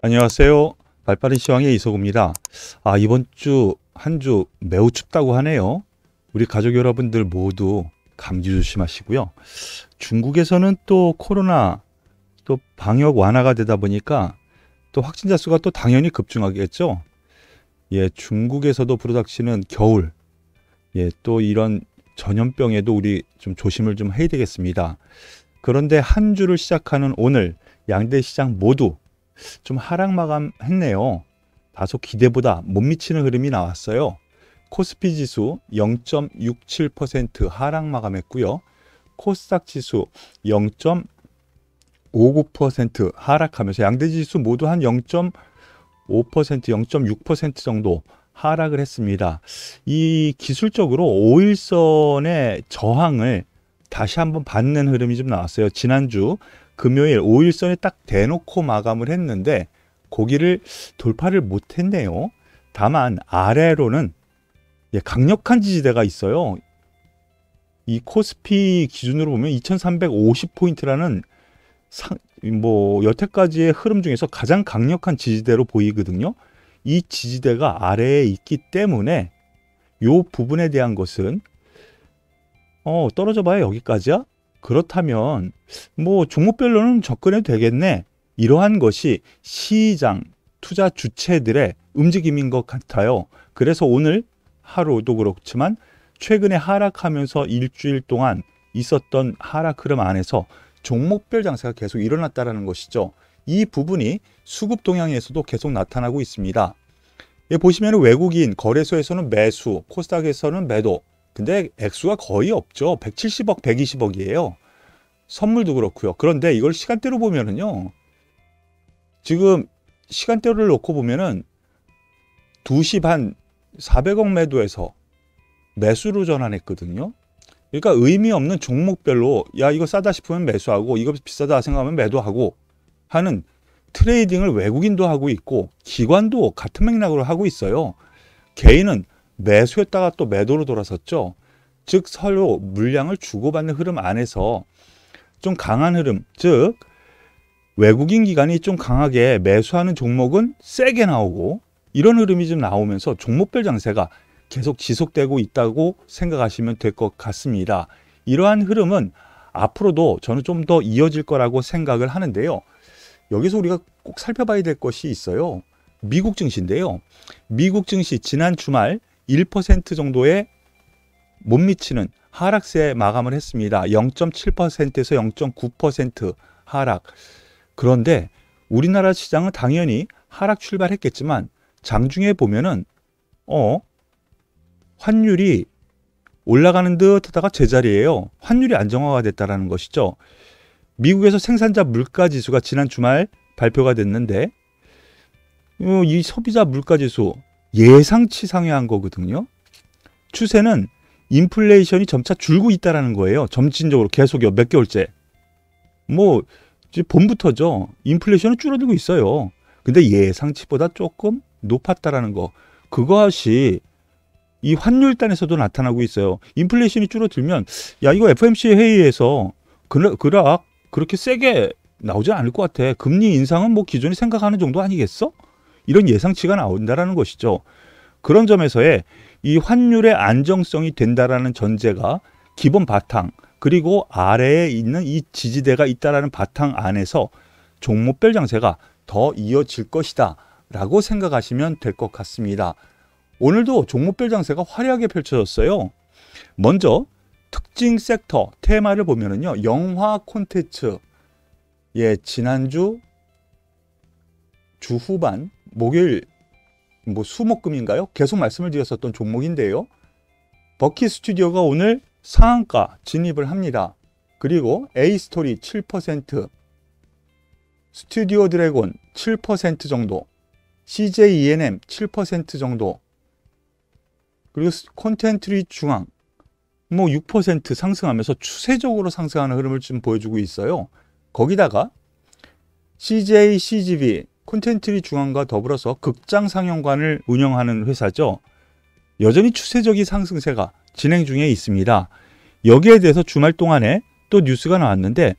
안녕하세요. 발빠른 시황의 이석우입니다. 이번 주 한 주 매우 춥다고 하네요. 우리 가족 여러분들 모두 감기 조심하시고요. 중국에서는 또 코로나 또 방역 완화가 되다 보니까 또 확진자 수가 또 당연히 급증하겠죠. 중국에서도 불어닥치는 겨울, 또 이런 전염병에도 우리 좀 조심을 좀 해야 되겠습니다. 그런데 한 주를 시작하는 오늘 양대 시장 모두 좀 하락 마감했네요. 다소 기대보다 못 미치는 흐름이 나왔어요. 코스피 지수 0.67% 하락 마감했고요. 코스닥 지수 0.59% 하락하면서 양대 지수 모두 한 0.5%, 0.6% 정도 하락을 했습니다. 이 기술적으로 5일선의 저항을 다시 한번 받는 흐름이 좀 나왔어요. 지난주 금요일 5일선에 딱 대놓고 마감을 했는데 고기를 돌파를 못했네요. 다만 아래로는 강력한 지지대가 있어요. 이 코스피 기준으로 보면 2350포인트라는 여태까지의 흐름 중에서 가장 강력한 지지대로 보이거든요. 이 지지대가 아래에 있기 때문에 이 부분에 대한 것은 떨어져 봐야 여기까지야? 그렇다면 종목별로는 접근해도 되겠네. 이러한 것이 시장, 투자 주체들의 움직임인 것 같아요. 그래서 오늘 하루도 그렇지만 최근에 하락하면서 일주일 동안 있었던 하락 흐름 안에서 종목별 장세가 계속 일어났다는 것이죠. 이 부분이 수급 동향에서도 계속 나타나고 있습니다. 보시면 외국인 거래소에서는 매수, 코스닥에서는 매도. 근데 액수가 거의 없죠. 170억, 120억이에요. 선물도 그렇고요. 그런데 이걸 시간대로 보면은요. 지금 시간대를 놓고 보면은 2시 반 400억 매도해서 매수로 전환했거든요. 그러니까 의미 없는 종목별로 이거 싸다 싶으면 매수하고 이거 비싸다 생각하면 매도하고 하는 트레이딩을 외국인도 하고 있고 기관도 같은 맥락으로 하고 있어요. 개인은 매수했다가 또 매도로 돌아섰죠. 즉 서로 물량을 주고받는 흐름 안에서 좀 강한 흐름, 즉 외국인 기관이 좀 강하게 매수하는 종목은 세게 나오고 이런 흐름이 좀 나오면서 종목별 장세가 계속 지속되고 있다고 생각하시면 될 것 같습니다. 이러한 흐름은 앞으로도 저는 좀 더 이어질 거라고 생각을 하는데요. 여기서 우리가 꼭 살펴봐야 될 것이 있어요. 미국 증시인데요. 미국 증시 지난 주말 1% 정도의 못 미치는 하락세에 마감을 했습니다. 0.7%에서 0.9% 하락. 그런데 우리나라 시장은 당연히 하락 출발했겠지만 장중에 보면은 환율이 올라가는 듯 하다가 제자리예요. 환율이 안정화가 됐다는 것이죠. 미국에서 생산자 물가지수가 지난 주말 발표가 됐는데 이 소비자 물가지수 예상치 상회한 거거든요. 추세는 인플레이션이 점차 줄고 있다는 거예요. 점진적으로 계속요. 몇 개월째. 이제 봄부터죠. 인플레이션은 줄어들고 있어요. 근데 예상치보다 조금 높았다라는 거. 그것이 이 환율단에서도 나타나고 있어요. 인플레이션이 줄어들면 이거 FOMC 회의에서 그렇게 세게 나오지 않을 것 같아. 금리 인상은 기존에 생각하는 정도 아니겠어? 이런 예상치가 나온다라는 것이죠. 그런 점에서의 이 환율의 안정성이 된다라는 전제가 기본 바탕, 그리고 아래에 있는 이 지지대가 있다라는 바탕 안에서 종목별 장세가 더 이어질 것이다 라고 생각하시면 될 것 같습니다. 오늘도 종목별 장세가 화려하게 펼쳐졌어요. 먼저 특징 섹터 테마를 보면은요. 영화 콘텐츠. 지난주 주 후반 목요일 수목금인가요? 계속 말씀을 드렸었던 종목인데요. 버킷 스튜디오가 오늘 상한가 진입을 합니다. 그리고 A스토리 7%, 스튜디오 드래곤 7% 정도, CJ ENM 7% 정도, 그리고 콘텐트리 중앙 6% 상승하면서 추세적으로 상승하는 흐름을 좀 보여주고 있어요. 거기다가 CJ CGV 콘텐트리 중앙과 더불어서 극장 상영관을 운영하는 회사죠. 여전히 추세적인 상승세가 진행 중에 있습니다. 여기에 대해서 주말 동안에 또 뉴스가 나왔는데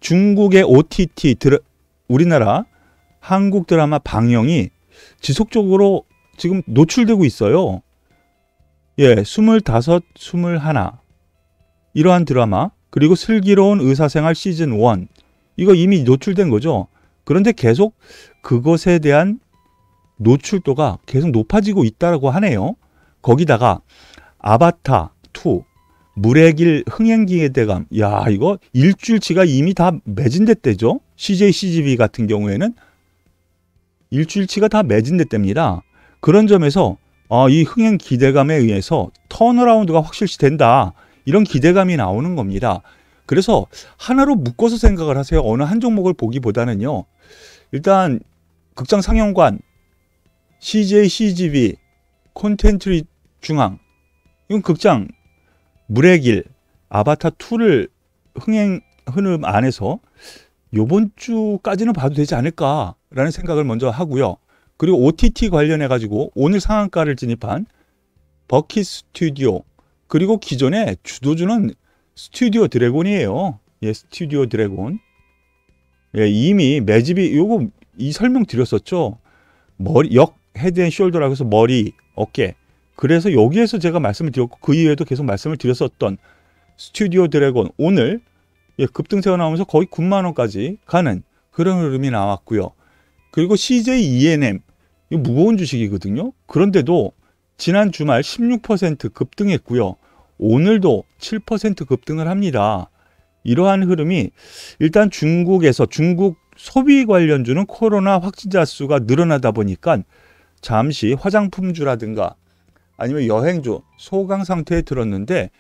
중국의 OTT 우리나라 한국 드라마 방영이 지속적으로 지금 노출되고 있어요. 예, 25, 21 이러한 드라마, 그리고 슬기로운 의사생활 시즌 1 이거 이미 노출된 거죠. 그런데 계속 그것에 대한 노출도가 계속 높아지고 있다고 하네요. 거기다가 아바타 2 물의 길 흥행기의 대감, 야 이거 일주일치가 이미 다 매진됐대죠. CJ CGV 같은 경우에는 일주일치가 다 매진됐답니다. 그런 점에서 이 흥행 기대감에 의해서 턴어라운드가 확실시 된다, 이런 기대감이 나오는 겁니다. 그래서 하나로 묶어서 생각을 하세요. 어느 한 종목을 보기보다는요. 일단 극장 상영관, CJ CGV, 콘텐츠 중앙, 이건 극장 물의 길, 아바타 2를 흥행 흐름 안에서 요번 주까지는 봐도 되지 않을까라는 생각을 먼저 하고요. 그리고 OTT 관련해 가지고 오늘 상한가를 진입한 버킷 스튜디오, 그리고 기존에 주도주는 스튜디오 드래곤이에요. 예, 스튜디오 드래곤. 예, 이미 매집이 요거 이 설명 드렸었죠. 머리 헤드 앤 숄더라고 해서 머리, 어깨. 그래서 여기에서 제가 말씀을 드렸고 그 이외에도 계속 말씀을 드렸었던 스튜디오 드래곤 오늘 급등세가 나오면서 거의 9만 원까지 가는 그런 흐름이 나왔고요. 그리고 CJ ENM 이거 무거운 주식이거든요. 그런데도 지난 주말 16% 급등했고요. 오늘도 7% 급등을 합니다. 이러한 흐름이 일단 중국에서 중국 소비 관련주는 코로나 확진자 수가 늘어나다 보니까 잠시 화장품주라든가 아니면 여행주 소강 상태에 들었는데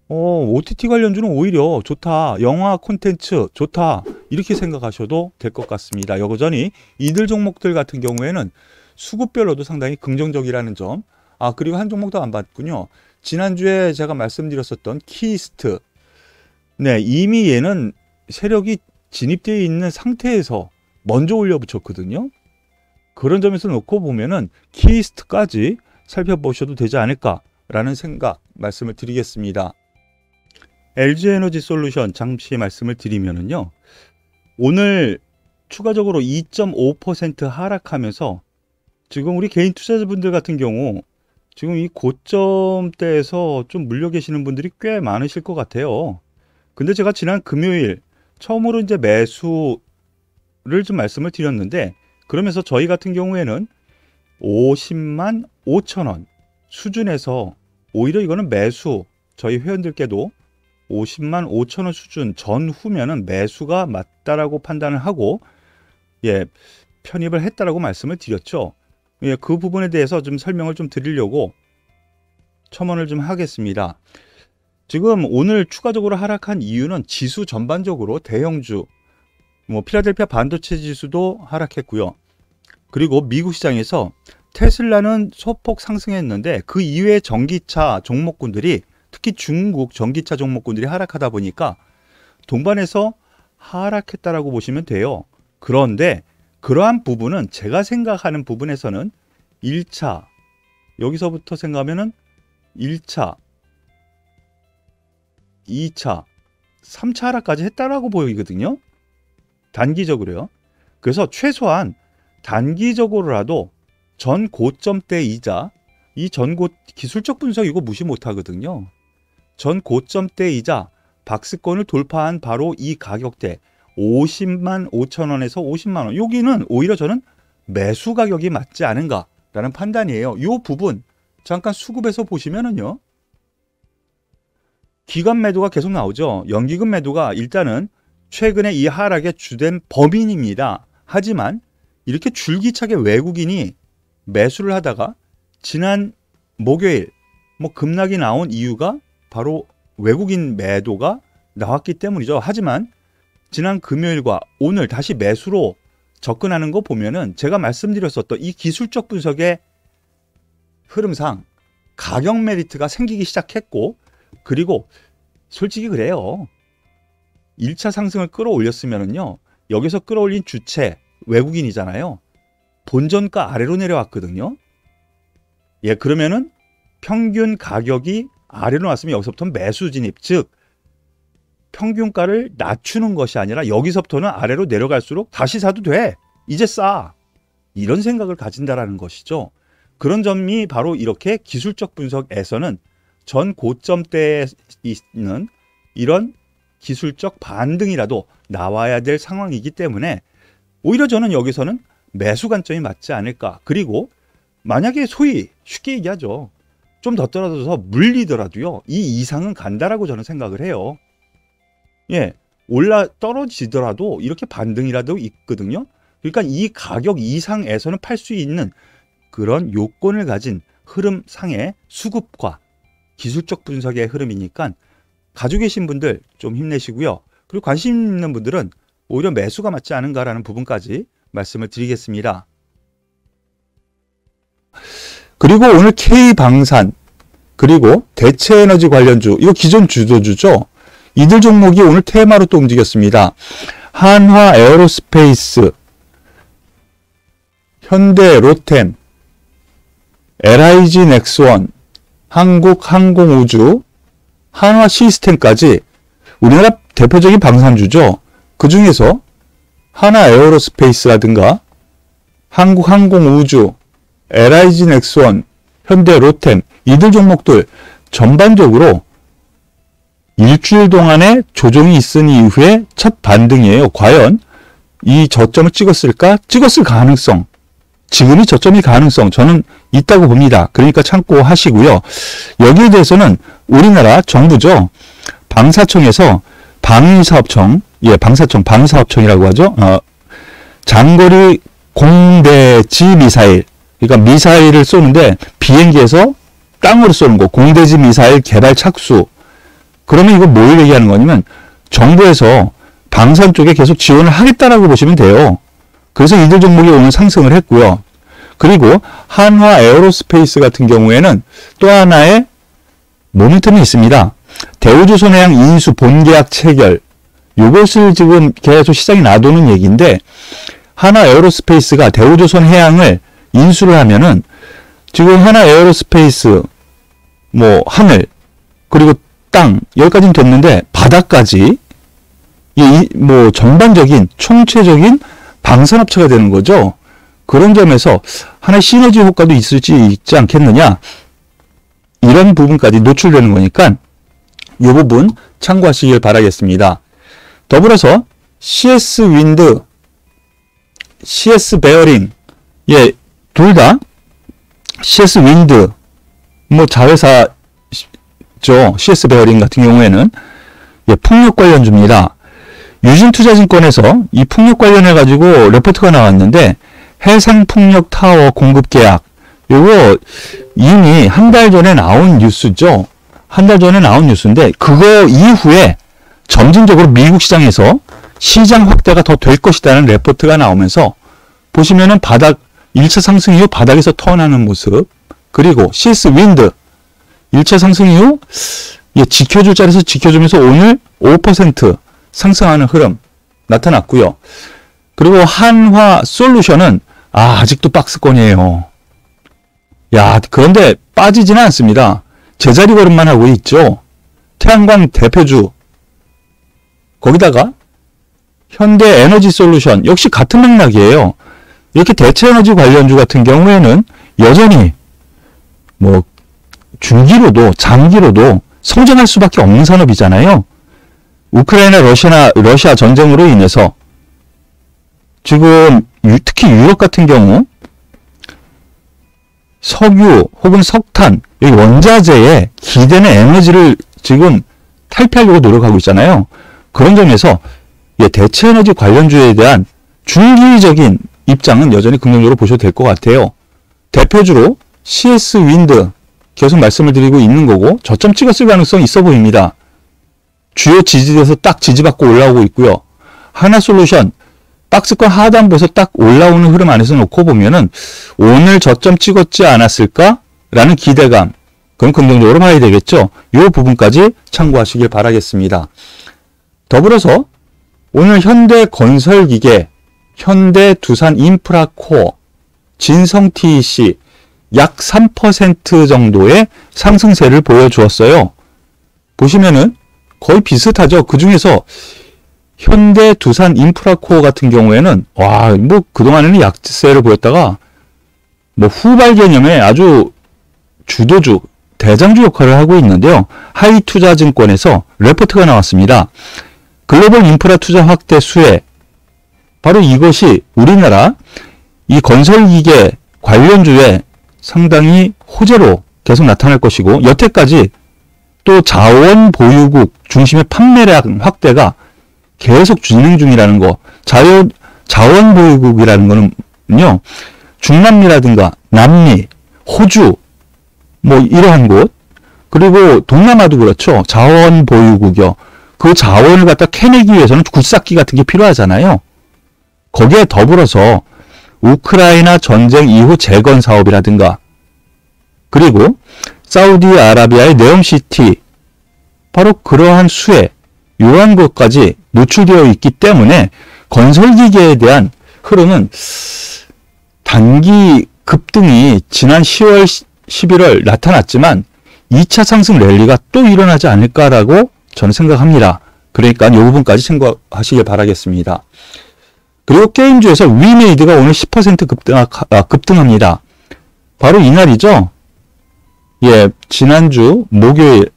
OTT 관련주는 오히려 좋다, 영화 콘텐츠 좋다, 이렇게 생각하셔도 될 것 같습니다. 여전히 이들 종목들 같은 경우에는 수급별로도 상당히 긍정적이라는 점. 그리고 한 종목도 안 봤군요. 지난주에 제가 말씀드렸었던 키스트. 네, 이미 얘는 세력이 진입되어 있는 상태에서 먼저 올려붙였거든요. 그런 점에서 놓고 보면은 키스트까지 살펴보셔도 되지 않을까라는 생각 말씀을 드리겠습니다. LG에너지솔루션 잠시 말씀을 드리면은요. 오늘 추가적으로 2.5% 하락하면서 지금 우리 개인 투자자분들 같은 경우 지금 이 고점대에서 좀 물려 계시는 분들이 꽤 많으실 것 같아요. 근데 제가 지난 금요일 처음으로 이제 매수를 좀 말씀을 드렸는데, 그러면서 저희 같은 경우에는 50만 5천 원 수준에서 오히려 이거는 매수, 저희 회원들께도 50만 5천 원 수준 전후면은 매수가 맞다라고 판단을 하고 편입을 했다라고 말씀을 드렸죠. 그 부분에 대해서 좀 설명을 좀 드리려고 첨언을 좀 하겠습니다. 지금 오늘 추가적으로 하락한 이유는 지수 전반적으로 대형주, 필라델피아 반도체 지수도 하락했고요. 그리고 미국 시장에서 테슬라는 소폭 상승했는데 그 이외의 전기차 종목군들이, 특히 중국 전기차 종목군들이 하락하다 보니까 동반해서 하락했다라고 보시면 돼요. 그런데 그러한 부분은 제가 생각하는 부분에서는 1차, 여기서부터 생각하면은 1차, 2차, 3차 하락까지 했다라고 보이거든요. 단기적으로요. 그래서 최소한 단기적으로라도 전 고점대이자, 이 전고 기술적 분석 이거 무시 못하거든요. 전 고점대이자 박스권을 돌파한 바로 이 가격대 50만 5천 원에서 50만 원, 여기는 오히려 저는 매수 가격이 맞지 않은가라는 판단이에요. 이 부분 잠깐 수급에서 보시면은요, 기관 매도가 계속 나오죠. 연기금 매도가 일단은 최근에 이 하락의 주된 범인입니다. 하지만 이렇게 줄기차게 외국인이 매수를 하다가 지난 목요일 급락이 나온 이유가 바로 외국인 매도가 나왔기 때문이죠. 하지만 지난 금요일과 오늘 다시 매수로 접근하는 거 보면은 제가 말씀드렸었던 이 기술적 분석의 흐름상 가격 메리트가 생기기 시작했고, 그리고 솔직히 그래요. 1차 상승을 끌어올렸으면은요, 여기서 끌어올린 주체 외국인이잖아요. 본전가 아래로 내려왔거든요. 그러면은 평균 가격이 아래로 왔으면 여기서부터는 매수 진입, 즉 평균가를 낮추는 것이 아니라 여기서부터는 아래로 내려갈수록 다시 사도 돼. 이제 싸. 이런 생각을 가진다라는 것이죠. 그런 점이 바로 이렇게 기술적 분석에서는 전 고점대에 있는 이런 기술적 반등이라도 나와야 될 상황이기 때문에 오히려 저는 여기서는 매수 관점이 맞지 않을까. 그리고 만약에 소위 쉽게 얘기하죠. 좀 더 떨어져서 물리더라도요. 이 이상은 간다라고 저는 생각을 해요. 예, 떨어지더라도 이렇게 반등이라도 있거든요. 그러니까 이 가격 이상에서는 팔 수 있는 그런 요건을 가진 흐름상의 수급과 기술적 분석의 흐름이니까 가지고 계신 분들 좀 힘내시고요. 그리고 관심 있는 분들은 오히려 매수가 맞지 않은가라는 부분까지 말씀을 드리겠습니다. 그리고 오늘 K방산 그리고 대체에너지 관련주, 이거 기존 주도주죠. 이들 종목이 오늘 테마로 또 움직였습니다. 한화 에어로스페이스, 현대 로템, LIG 넥스원, 한국항공우주, 한화 시스템까지 우리나라 대표적인 방산주죠. 그 중에서 한화 에어로스페이스라든가 한국항공우주, LIG 넥스원, 현대 로템 이들 종목들 전반적으로 일주일 동안의 조정이 있은 이후에 첫 반등이에요. 과연 이 저점을 찍었을까? 찍었을 가능성, 지금이 저점일 가능성 저는 있다고 봅니다. 그러니까 참고하시고요. 여기에 대해서는 우리나라 정부죠. 방사청에서 방위사업청, 방사업청이라고 하죠. 장거리 공대지 미사일, 그러니까 미사일을 쏘는데 비행기에서 땅으로 쏘는 거, 공대지 미사일 개발 착수. 그러면 이거 뭘 얘기하는 거냐면 정부에서 방산 쪽에 계속 지원을 하겠다라고 보시면 돼요. 그래서 이들 종목이 오늘 상승을 했고요. 그리고 한화 에어로스페이스 같은 경우에는 또 하나의 모멘텀이 있습니다. 대우조선해양 인수 본계약 체결. 이것을 지금 계속 시장에 놔두는 얘기인데 한화 에어로스페이스가 대우조선해양을 인수를 하면은 지금 한화 에어로스페이스 하늘 그리고 땅 여기까지는 됐는데 바다까지 전반적인 총체적인 방산업체가 되는 거죠. 그런 점에서 하나의 시너지 효과도 있지 않겠느냐. 이런 부분까지 노출되는 거니까 이 부분 참고하시길 바라겠습니다. 더불어서 CS 윈드, CS 베어링, 둘 다 CS 윈드, 자회사죠. CS 베어링 같은 경우에는 풍력 관련주입니다. 유진투자증권에서 이 풍력 관련해 가지고 레포트가 나왔는데 해상풍력 타워 공급 계약, 요거 이미 한 달 전에 나온 뉴스죠. 한 달 전에 나온 뉴스인데 그거 이후에 점진적으로 미국 시장에서 시장 확대가 더 될 것이라는 레포트가 나오면서 보시면은 1차 상승 이후 바닥에서 턴하는 모습, 그리고 CS 윈드 1차 상승 이후 지켜줄 자리에서 지켜주면서 오늘 5% 상승하는 흐름 나타났고요. 그리고 한화 솔루션은 아직도 박스권이에요. 그런데 빠지지는 않습니다. 제자리 걸음만 하고 있죠. 태양광 대표주, 거기다가 현대 에너지 솔루션 역시 같은 맥락이에요. 이렇게 대체에너지 관련주 같은 경우에는 여전히 중기로도 장기로도 성장할 수밖에 없는 산업이잖아요. 우크라이나 러시아 전쟁으로 인해서 지금 특히 유럽 같은 경우 석유 혹은 석탄, 이 원자재에 기대는 에너지를 지금 탈피하려고 노력하고 있잖아요. 그런 점에서 대체에너지 관련주에 대한 중기적인 입장은 여전히 긍정적으로 보셔도 될 것 같아요. 대표주로 CS 윈드 계속 말씀을 드리고 있는 거고 저점 찍었을 가능성이 있어 보입니다. 주요 지지대에서 딱 지지받고 올라오고 있고요. 하나솔루션 박스권 하단부에서 딱 올라오는 흐름 안에서 놓고 보면은 오늘 저점 찍었지 않았을까라는 기대감, 그럼 긍정적으로 봐야 되겠죠. 이 부분까지 참고하시길 바라겠습니다. 더불어서 오늘 현대건설기계, 현대두산인프라코어, 진성TEC 약 3% 정도의 상승세를 보여주었어요. 보시면은 거의 비슷하죠. 그 중에서 현대, 두산, 인프라코어 같은 경우에는 와, 뭐 그동안에는 약세를 보였다가 뭐 후발 개념의 아주 주도주, 대장주 역할을 하고 있는데요. 하이투자증권에서 레포트가 나왔습니다. 글로벌 인프라 투자 확대 수혜. 바로 이것이 우리나라 이 건설기계 관련주에 상당히 호재로 계속 나타날 것이고, 여태까지 또 자원 보유국 중심의 판매량 확대가 계속 진행 중이라는 거. 자원 보유국이라는 거는요, 중남미라든가 남미, 호주, 뭐 이러한 곳, 그리고 동남아도 그렇죠. 자원 보유국이요. 그 자원을 갖다 캐내기 위해서는 굴삭기 같은 게 필요하잖아요. 거기에 더불어서 우크라이나 전쟁 이후 재건 사업이라든가, 그리고 사우디아라비아의 네옴시티, 바로 그러한 수혜, 이러한 것까지 노출되어 있기 때문에 건설기계에 대한 흐름은 단기 급등이 지난 10월, 11월 나타났지만 2차 상승 랠리가 또 일어나지 않을까라고 저는 생각합니다. 그러니까 이 부분까지 생각하시길 바라겠습니다. 그리고 게임주에서 위메이드가 오늘 10% 급등합니다. 바로 이날이죠. 예, 지난주 목요일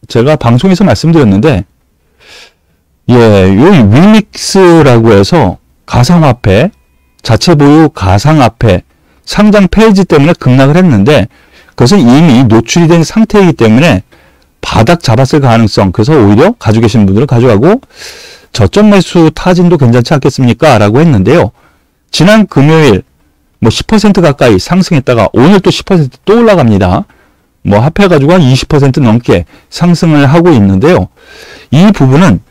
제가 방송에서 말씀드렸는데, 예, 요 위믹스라고 해서 가상화폐, 자체 보유 가상화폐 상장 폐지 때문에 급락을 했는데, 그것은 이미 노출이 된 상태이기 때문에 바닥 잡았을 가능성, 그래서 오히려 가지고 계신 분들은 가져가고 저점 매수 타진도 괜찮지 않겠습니까? 라고 했는데요. 지난 금요일 뭐 10% 가까이 상승했다가 오늘 또 10% 또 올라갑니다. 뭐 합해가지고 한 20% 넘게 상승을 하고 있는데요. 이 부분은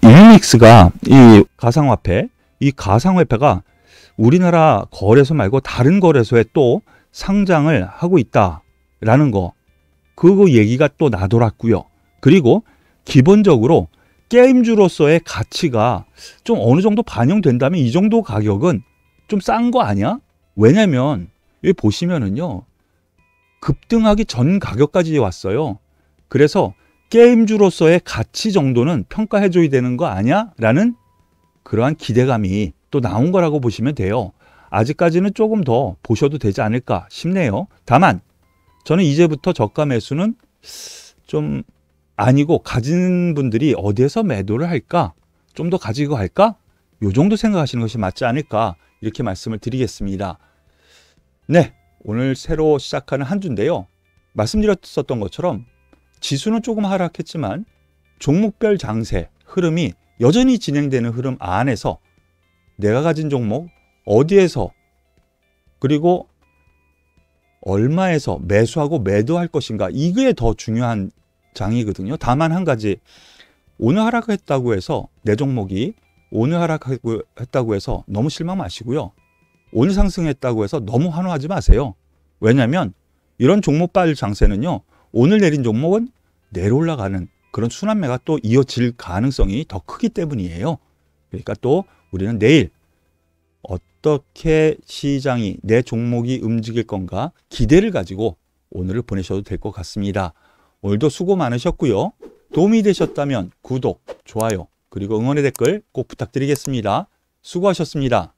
위믹스가 이 가상화폐, 이 가상화폐가 우리나라 거래소 말고 다른 거래소에 또 상장을 하고 있다라는 거, 그거 얘기가 또 나돌았고요. 그리고 기본적으로 게임주로서의 가치가 좀 어느 정도 반영된다면 이 정도 가격은 좀 싼 거 아니야? 왜냐면 여기 보시면은요, 급등하기 전 가격까지 왔어요. 그래서 게임주로서의 가치 정도는 평가해줘야 되는 거 아니야? 라는 그러한 기대감이 또 나온 거라고 보시면 돼요. 아직까지는 조금 더 보셔도 되지 않을까 싶네요. 다만 저는 이제부터 저가 매수는 좀 아니고, 가진 분들이 어디에서 매도를 할까? 좀 더 가지고 갈까? 요 정도 생각하시는 것이 맞지 않을까? 이렇게 말씀을 드리겠습니다. 네, 오늘 새로 시작하는 한 주인데요. 말씀드렸었던 것처럼 지수는 조금 하락했지만 종목별 장세 흐름이 여전히 진행되는 흐름 안에서 내가 가진 종목 어디에서, 그리고 얼마에서 매수하고 매도할 것인가, 이게 더 중요한 장이거든요. 다만 한 가지, 오늘 하락했다고 해서 내 종목이 오늘 하락했다고 해서 너무 실망 마시고요. 오늘 상승했다고 해서 너무 환호하지 마세요. 왜냐하면 이런 종목별 장세는요, 오늘 내린 종목은 내려 올라가는 그런 순환매가 또 이어질 가능성이 더 크기 때문이에요. 그러니까 또 우리는 내일 어떻게 시장이, 내 종목이 움직일 건가 기대를 가지고 오늘을 보내셔도 될 것 같습니다. 오늘도 수고 많으셨고요. 도움이 되셨다면 구독, 좋아요, 그리고 응원의 댓글 꼭 부탁드리겠습니다. 수고하셨습니다.